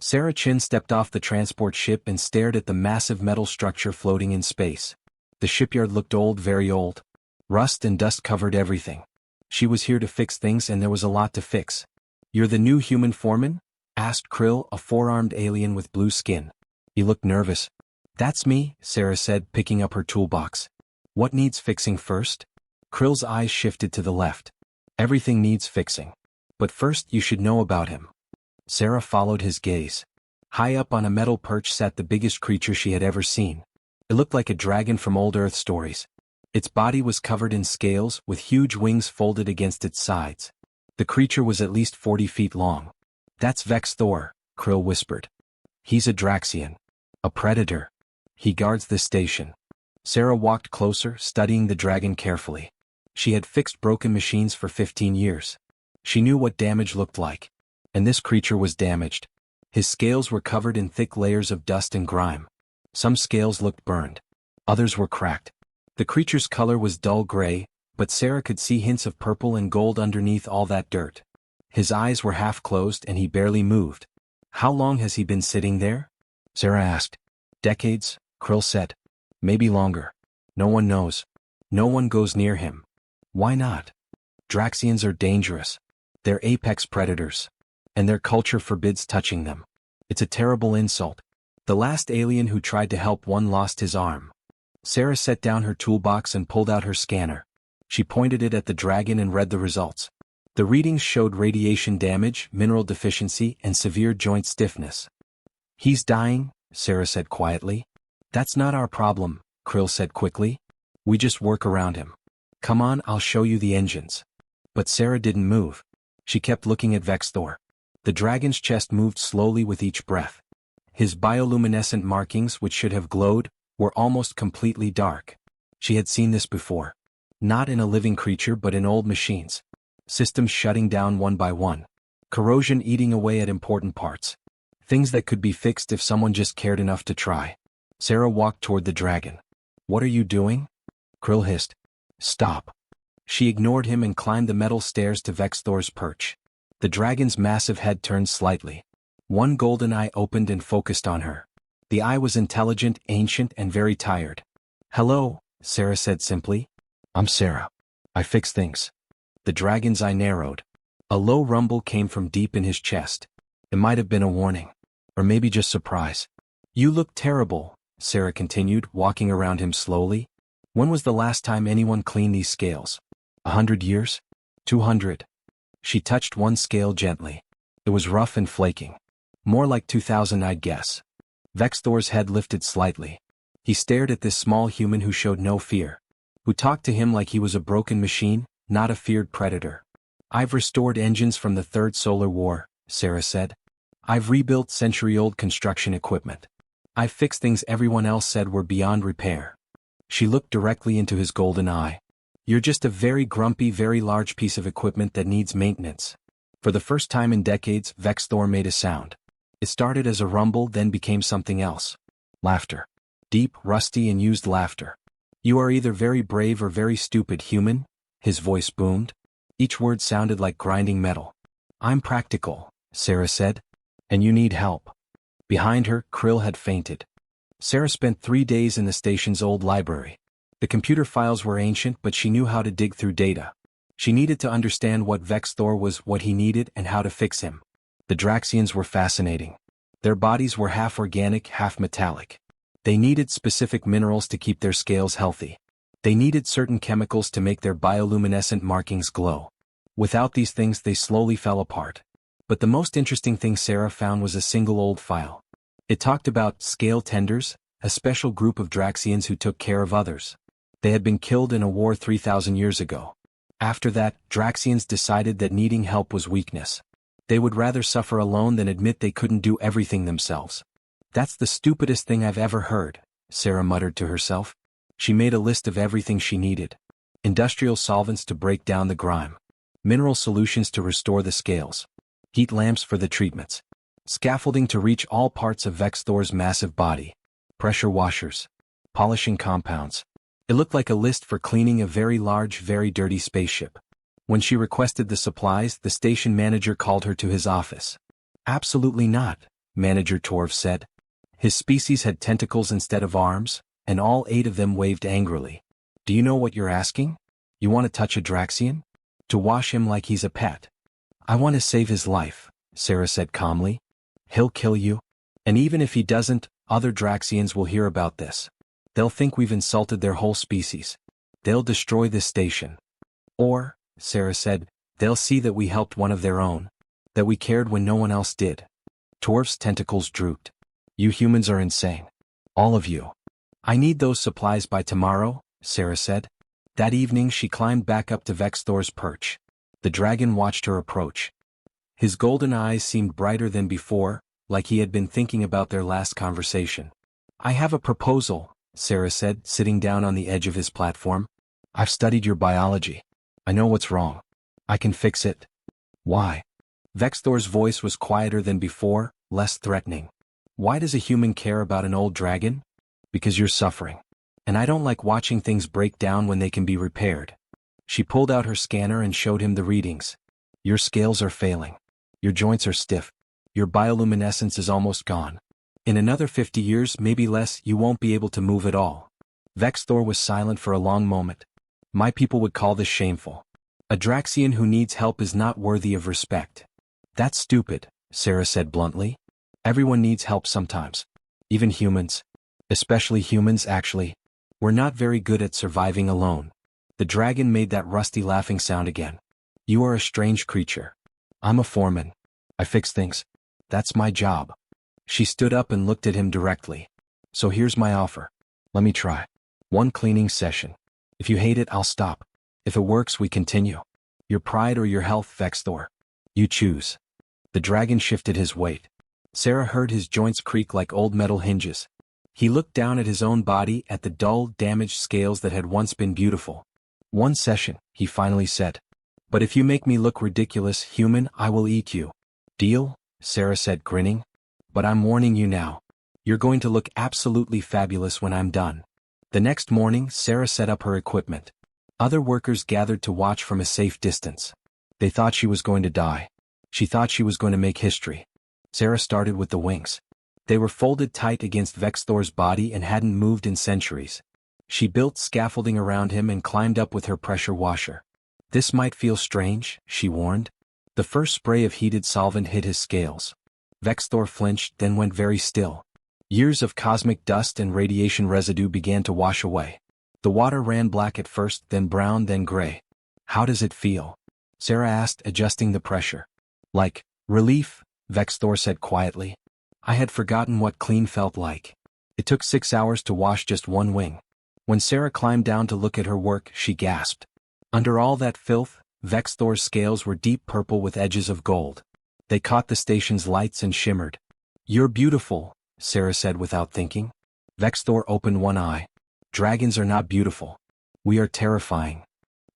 Sarah Chin stepped off the transport ship and stared at the massive metal structure floating in space. The shipyard looked old, very old. Rust and dust covered everything. She was here to fix things, and there was a lot to fix. "You're the new human Foreman?" asked Krill, a four-armed alien with blue skin. He looked nervous. "That's me," Sarah said, picking up her toolbox. "What needs fixing first?" Krill's eyes shifted to the left. "Everything needs fixing. But first you should know about him." Sarah followed his gaze. High up on a metal perch sat the biggest creature she had ever seen. It looked like a dragon from old Earth stories. Its body was covered in scales, with huge wings folded against its sides. The creature was at least 40 feet long. "That's Vex Thor," Krill whispered. "He's a Draxian. A predator. He guards this station." Sarah walked closer, studying the dragon carefully. She had fixed broken machines for 15 years. She knew what damage looked like. And this creature was damaged. His scales were covered in thick layers of dust and grime. Some scales looked burned. Others were cracked. The creature's color was dull gray, but Sarah could see hints of purple and gold underneath all that dirt. His eyes were half closed and he barely moved. "How long has he been sitting there?" Sarah asked. "Decades," Krill said. "Maybe longer. No one knows. No one goes near him." "Why not?" "Draxians are dangerous. They're apex predators. And their culture forbids touching them. It's a terrible insult. The last alien who tried to help one lost his arm." Sarah set down her toolbox and pulled out her scanner. She pointed it at the dragon and read the results. The readings showed radiation damage, mineral deficiency, and severe joint stiffness. "He's dying," Sarah said quietly. "That's not our problem," Krill said quickly. "We just work around him. Come on, I'll show you the engines." But Sarah didn't move. She kept looking at Vex Thor. The dragon's chest moved slowly with each breath. His bioluminescent markings, which should have glowed, were almost completely dark. She had seen this before. Not in a living creature but in old machines. Systems shutting down one by one. Corrosion eating away at important parts. Things that could be fixed if someone just cared enough to try. Sarah walked toward the dragon. "What are you doing?" Krill hissed. "Stop." She ignored him and climbed the metal stairs to Vex Thor's perch. The dragon's massive head turned slightly. One golden eye opened and focused on her. The eye was intelligent, ancient, and very tired. "Hello," Sarah said simply. "I'm Sarah. I fix things." The dragon's eye narrowed. A low rumble came from deep in his chest. It might have been a warning. Or maybe just surprise. "You look terrible," Sarah continued, walking around him slowly. "When was the last time anyone cleaned these scales? 100 years? 200? She touched one scale gently. It was rough and flaking. "More like 2000, I'd guess." Vex Thor's head lifted slightly. He stared at this small human who showed no fear. Who talked to him like he was a broken machine, not a feared predator. "I've restored engines from the Third Solar War," Sarah said. "I've rebuilt century-old construction equipment. I've fixed things everyone else said were beyond repair." She looked directly into his golden eye. "You're just a very grumpy, very large piece of equipment that needs maintenance." For the first time in decades, Vex Thor made a sound. It started as a rumble, then became something else. Laughter. Deep, rusty, and used laughter. "You are either very brave or very stupid, human," his voice boomed. Each word sounded like grinding metal. "I'm practical," Sarah said. "And you need help." Behind her, Krill had fainted. Sarah spent 3 days in the station's old library. The computer files were ancient, but she knew how to dig through data. She needed to understand what Vex Thor was, what he needed, and how to fix him. The Draxians were fascinating. Their bodies were half organic, half metallic. They needed specific minerals to keep their scales healthy. They needed certain chemicals to make their bioluminescent markings glow. Without these things, they slowly fell apart. But the most interesting thing Sarah found was a single old file. It talked about scale tenders, a special group of Draxians who took care of others. They had been killed in a war 3,000 years ago. After that, Draxians decided that needing help was weakness. They would rather suffer alone than admit they couldn't do everything themselves. "That's the stupidest thing I've ever heard," Sarah muttered to herself. She made a list of everything she needed. Industrial solvents to break down the grime. Mineral solutions to restore the scales. Heat lamps for the treatments. Scaffolding to reach all parts of Vex Thor's massive body. Pressure washers. Polishing compounds. It looked like a list for cleaning a very large, very dirty spaceship. When she requested the supplies, the station manager called her to his office. "Absolutely not," Manager Torv said. His species had tentacles instead of arms, and all 8 of them waved angrily. Do you know what you're asking? You want to touch a Draxian? To wash him like he's a pet? I want to save his life, Sarah said calmly. He'll kill you. And even if he doesn't, other Draxians will hear about this. They'll think we've insulted their whole species. They'll destroy this station. Or, Sarah said, they'll see that we helped one of their own. That we cared when no one else did. Torv's tentacles drooped. You humans are insane. All of you. I need those supplies by tomorrow, Sarah said. That evening she climbed back up to Vexthor's perch. The dragon watched her approach. His golden eyes seemed brighter than before, like he had been thinking about their last conversation. I have a proposal, Sarah said, sitting down on the edge of his platform. I've studied your biology. I know what's wrong. I can fix it. Why? Vexthor's voice was quieter than before, less threatening. Why does a human care about an old dragon? Because you're suffering. And I don't like watching things break down when they can be repaired. She pulled out her scanner and showed him the readings. Your scales are failing. Your joints are stiff. Your bioluminescence is almost gone. In another 50 years, maybe less, you won't be able to move at all. Vexthor was silent for a long moment. My people would call this shameful. A Draxian who needs help is not worthy of respect. That's stupid, Sarah said bluntly. Everyone needs help sometimes. Even humans. Especially humans, actually. We're not very good at surviving alone. The dragon made that rusty laughing sound again. You are a strange creature. I'm a foreman. I fix things. That's my job. She stood up and looked at him directly. So here's my offer. Let me try. 1 cleaning session. If you hate it, I'll stop. If it works, we continue. Your pride or your health, Vexthor. You choose. The dragon shifted his weight. Sarah heard his joints creak like old metal hinges. He looked down at his own body, at the dull, damaged scales that had once been beautiful. 1 session, he finally said. But if you make me look ridiculous, human, I will eat you. Deal? Sarah said, grinning. But I'm warning you now. You're going to look absolutely fabulous when I'm done. The next morning, Sarah set up her equipment. Other workers gathered to watch from a safe distance. They thought she was going to die. She thought she was going to make history. Sarah started with the wings. They were folded tight against Vexthor's body and hadn't moved in centuries. She built scaffolding around him and climbed up with her pressure washer. This might feel strange, she warned. The first spray of heated solvent hit his scales. Vexthor flinched, then went very still. Years of cosmic dust and radiation residue began to wash away. The water ran black at first, then brown, then gray. How does it feel? Sarah asked, adjusting the pressure. Like relief, Vexthor said quietly. I had forgotten what clean felt like. It took 6 hours to wash just 1 wing. When Sarah climbed down to look at her work, she gasped. Under all that filth, Vexthor's scales were deep purple with edges of gold. They caught the station's lights and shimmered. You're beautiful, Sarah said without thinking. Vexthor opened one eye. Dragons are not beautiful. We are terrifying.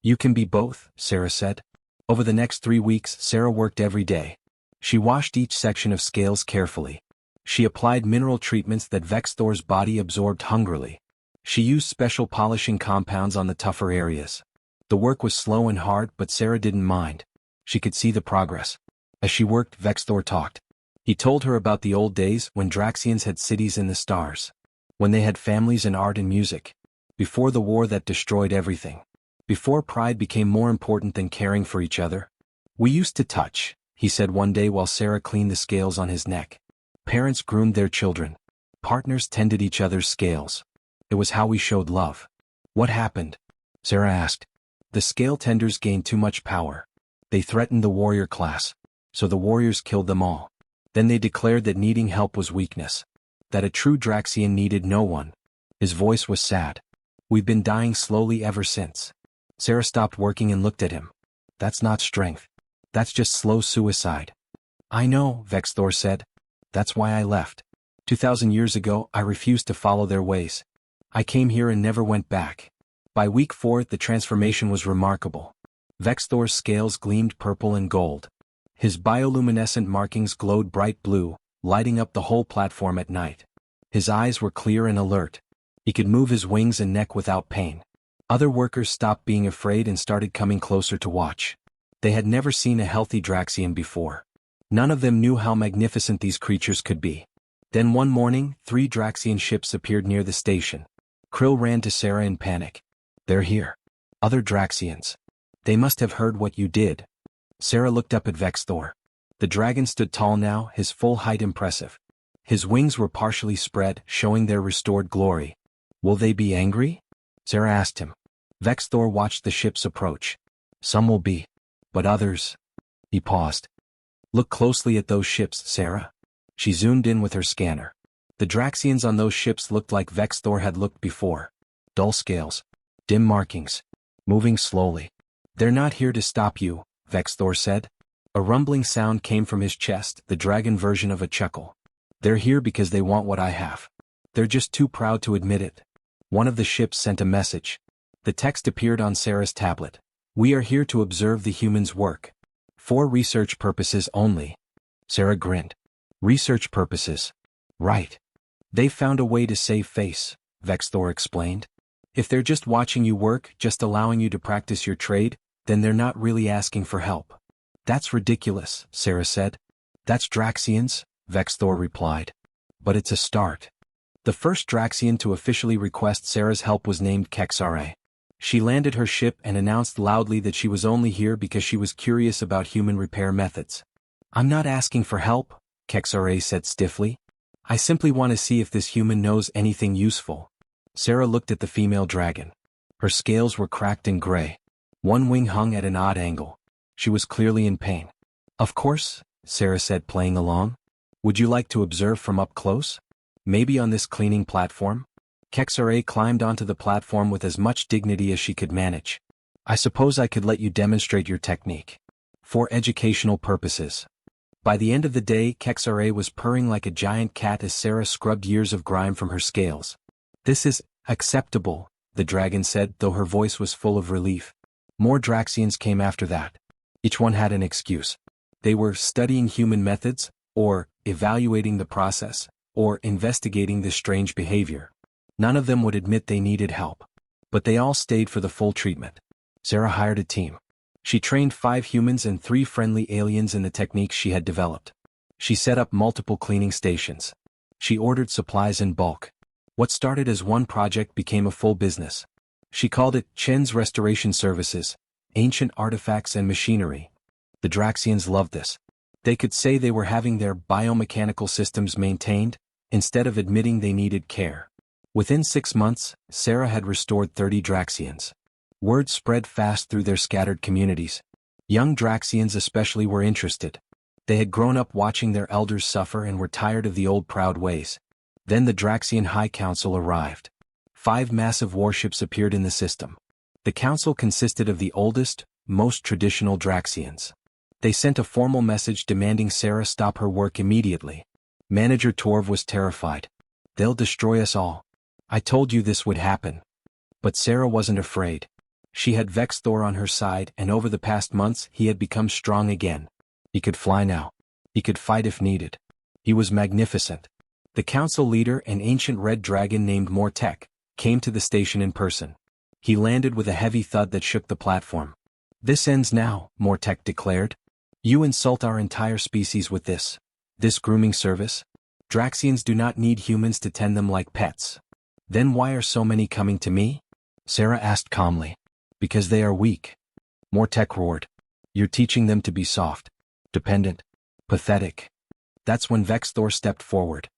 You can be both, Sarah said. Over the next 3 weeks, Sarah worked every day. She washed each section of scales carefully. She applied mineral treatments that Vexthor's body absorbed hungrily. She used special polishing compounds on the tougher areas. The work was slow and hard, but Sarah didn't mind. She could see the progress. As she worked, Vexthor talked. He told her about the old days when Draxians had cities in the stars. When they had families and art and music. Before the war that destroyed everything. Before pride became more important than caring for each other. We used to touch, he said one day while Sarah cleaned the scales on his neck. Parents groomed their children. Partners tended each other's scales. It was how we showed love. What happened? Sarah asked. The scale tenders gained too much power. They threatened the warrior class. So the warriors killed them all. Then they declared that needing help was weakness. That a true Draxian needed no one. His voice was sad. We've been dying slowly ever since. Sarah stopped working and looked at him. That's not strength. That's just slow suicide. I know, Vexthor said. That's why I left. 2,000 years ago, I refused to follow their ways. I came here and never went back. By week 4, the transformation was remarkable. Vexthor's scales gleamed purple and gold. His bioluminescent markings glowed bright blue, lighting up the whole platform at night. His eyes were clear and alert. He could move his wings and neck without pain. Other workers stopped being afraid and started coming closer to watch. They had never seen a healthy Draxian before. None of them knew how magnificent these creatures could be. Then one morning, 3 Draxian ships appeared near the station. Krill ran to Sarah in panic. "They're here. Other Draxians. They must have heard what you did." Sarah looked up at Vexthor. The dragon stood tall now, his full height impressive. His wings were partially spread, showing their restored glory. "Will they be angry?" Sarah asked him. Vexthor watched the ships approach. "Some will be. But others—" He paused. "Look closely at those ships, Sarah." She zoomed in with her scanner. The Draxians on those ships looked like Vexthor had looked before. Dull scales. Dim markings. Moving slowly. "They're not here to stop you," Vexthor said. A rumbling sound came from his chest, the dragon version of a chuckle. "They're here because they want what I have. They're just too proud to admit it." One of the ships sent a message. The text appeared on Sarah's tablet. "We are here to observe the humans' work. For research purposes only." Sarah grinned. "Research purposes. Right. They found a way to save face," Vexthor explained. "If they're just watching you work, just allowing you to practice your trade, then they're not really asking for help." "That's ridiculous," Sarah said. "That's Draxians," Vexthor replied. "But it's a start." The first Draxian to officially request Sarah's help was named Kexare. She landed her ship and announced loudly that she was only here because she was curious about human repair methods. "I'm not asking for help," Kexare said stiffly. "I simply want to see if this human knows anything useful." Sarah looked at the female dragon. Her scales were cracked and gray. One wing hung at an odd angle. She was clearly in pain. "Of course," Sarah said, playing along. "Would you like to observe from up close? Maybe on this cleaning platform?" Kexare climbed onto the platform with as much dignity as she could manage. "I suppose I could let you demonstrate your technique. For educational purposes." By the end of the day, Kexare was purring like a giant cat as Sarah scrubbed years of grime from her scales. "This is acceptable," the dragon said, though her voice was full of relief. More Draxians came after that. Each one had an excuse. They were studying human methods, or evaluating the process, or investigating this strange behavior. None of them would admit they needed help. But they all stayed for the full treatment. Sarah hired a team. She trained 5 humans and 3 friendly aliens in the techniques she had developed. She set up multiple cleaning stations. She ordered supplies in bulk. What started as one project became a full business. She called it Chen's Restoration Services, Ancient Artifacts and Machinery. The Draxians loved this. They could say they were having their biomechanical systems maintained, instead of admitting they needed care. Within 6 months, Sarah had restored 30 Draxians. Word spread fast through their scattered communities. Young Draxians especially were interested. They had grown up watching their elders suffer and were tired of the old proud ways. Then the Draxian High Council arrived. 5 massive warships appeared in the system. The council consisted of the oldest, most traditional Draxians. They sent a formal message demanding Sarah stop her work immediately. Manager Torv was terrified. "They'll destroy us all. I told you this would happen." But Sarah wasn't afraid. She had Vexthor on her side, and over the past months he had become strong again. He could fly now. He could fight if needed. He was magnificent. The council leader, an ancient red dragon named Mortek, came to the station in person. He landed with a heavy thud that shook the platform. "This ends now," Mortek declared. "You insult our entire species with this grooming service? Draxians do not need humans to tend them like pets." "Then why are so many coming to me?" Sarah asked calmly. "Because they are weak." Mortek roared. "You're teaching them to be soft, dependent, pathetic." That's when Vexthor stepped forward.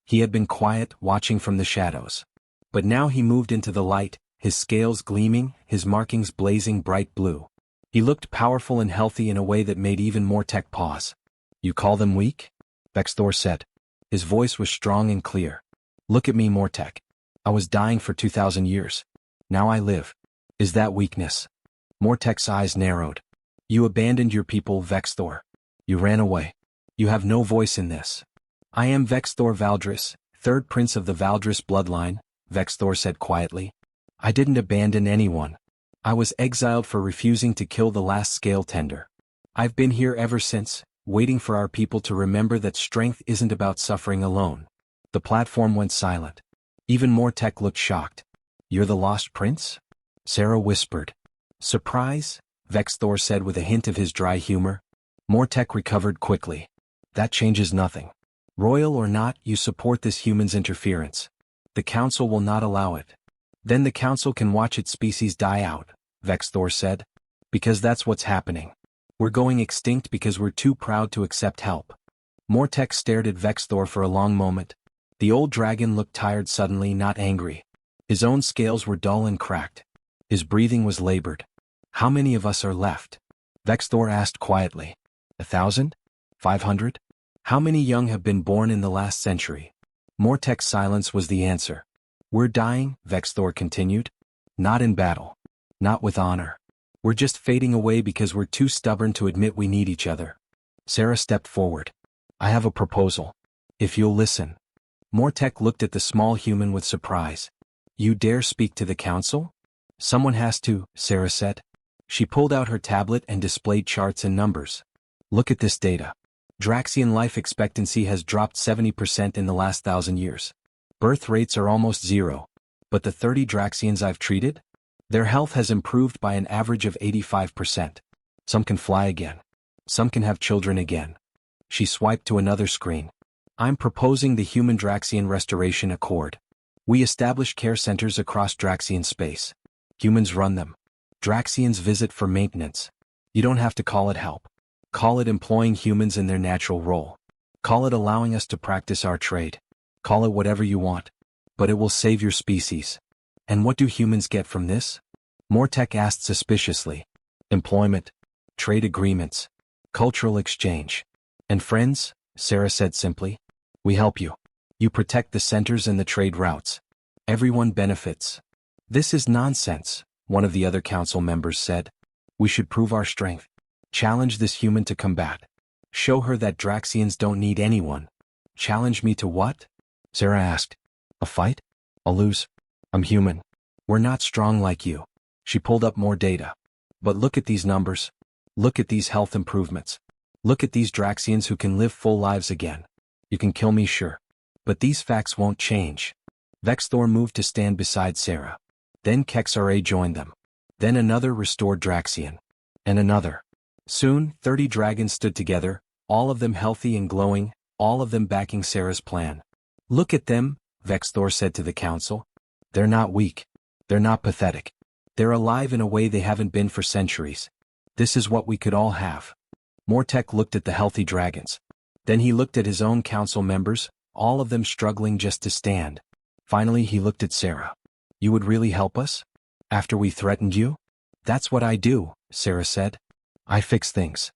He had been quiet, watching from the shadows. But now he moved into the light, his scales gleaming, his markings blazing bright blue. He looked powerful and healthy in a way that made even Mortek pause. "You call them weak?" Vexthor said. His voice was strong and clear. "Look at me, Mortek. I was dying for 2,000 years. Now I live. Is that weakness?" Mortek's eyes narrowed. "You abandoned your people, Vexthor. You ran away. You have no voice in this." "I am Vexthor Valdris, 3rd prince of the Valdris bloodline," Vexthor said quietly. "I didn't abandon anyone. I was exiled for refusing to kill the last scale tender. I've been here ever since, waiting for our people to remember that strength isn't about suffering alone." The platform went silent. Even Mortek looked shocked. "You're the lost prince?" Sarah whispered. "Surprise?" Vexthor said with a hint of his dry humor. Mortek recovered quickly. That changes nothing. Royal or not, you support this human's interference. The Council will not allow it. Then the Council can watch its species die out, Vexthor said. Because that's what's happening. We're going extinct because we're too proud to accept help. Mortek stared at Vexthor for a long moment. The old dragon looked tired suddenly, not angry. His own scales were dull and cracked. His breathing was labored. How many of us are left? Vexthor asked quietly. 1,000? 500? How many young have been born in the last century? Mortek's silence was the answer. We're dying, Vexthor continued. Not in battle. Not with honor. We're just fading away because we're too stubborn to admit we need each other. Sarah stepped forward. I have a proposal. If you'll listen. Mortek looked at the small human with surprise. You dare speak to the Council? Someone has to, Sarah said. She pulled out her tablet and displayed charts and numbers. Look at this data. Draxian life expectancy has dropped 70% in the last 1,000 years. Birth rates are almost zero. But the 30 Draxians I've treated? Their health has improved by an average of 85%. Some can fly again. Some can have children again. She swiped to another screen. I'm proposing the Human Draxian Restoration Accord. We establish care centers across Draxian space. Humans run them. Draxians visit for maintenance. You don't have to call it help. Call it employing humans in their natural role. Call it allowing us to practice our trade. Call it whatever you want. But it will save your species. And what do humans get from this? Mortek asked suspiciously. Employment. Trade agreements. Cultural exchange. And friends, Sarah said simply. We help you. You protect the centers and the trade routes. Everyone benefits. This is nonsense, one of the other council members said. We should prove our strength. Challenge this human to combat. Show her that Draxians don't need anyone. Challenge me to what? Sarah asked. A fight? I'll lose. I'm human. We're not strong like you. She pulled up more data. But look at these numbers. Look at these health improvements. Look at these Draxians who can live full lives again. You can kill me, sure. But these facts won't change. Vexthor moved to stand beside Sarah. Then Kexra joined them. Then another restored Draxian. And another. Soon, 30 dragons stood together, all of them healthy and glowing, all of them backing Sarah's plan. Look at them, Vexthor said to the council. They're not weak. They're not pathetic. They're alive in a way they haven't been for centuries. This is what we could all have. Mortek looked at the healthy dragons. Then he looked at his own council members, all of them struggling just to stand. Finally he looked at Sarah. You would really help us? After we threatened you? That's what I do, Sarah said. I fix things.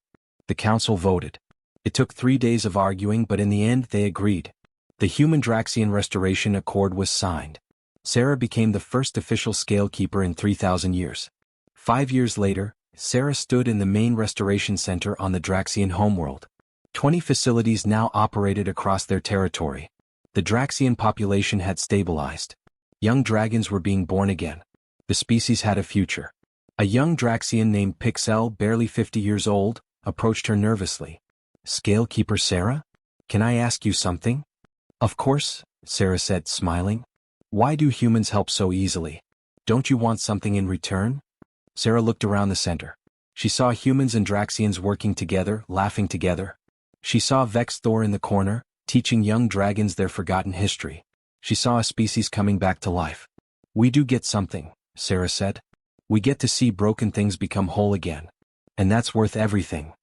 The council voted. It took 3 days of arguing, but in the end they agreed. The Human Draxian Restoration Accord was signed. Sarah became the first official scalekeeper in 3,000 years. 5 years later, Sarah stood in the main restoration center on the Draxian homeworld. 20 facilities now operated across their territory. The Draxian population had stabilized. Young dragons were being born again. The species had a future. A young Draxian named Pixel, barely 50 years old, approached her nervously. Scalekeeper Sarah? Can I ask you something? Of course, Sarah said, smiling. Why do humans help so easily? Don't you want something in return? Sarah looked around the center. She saw humans and Draxians working together, laughing together. She saw Vexthor in the corner, teaching young dragons their forgotten history. She saw a species coming back to life. We do get something, Sarah said. We get to see broken things become whole again. And that's worth everything.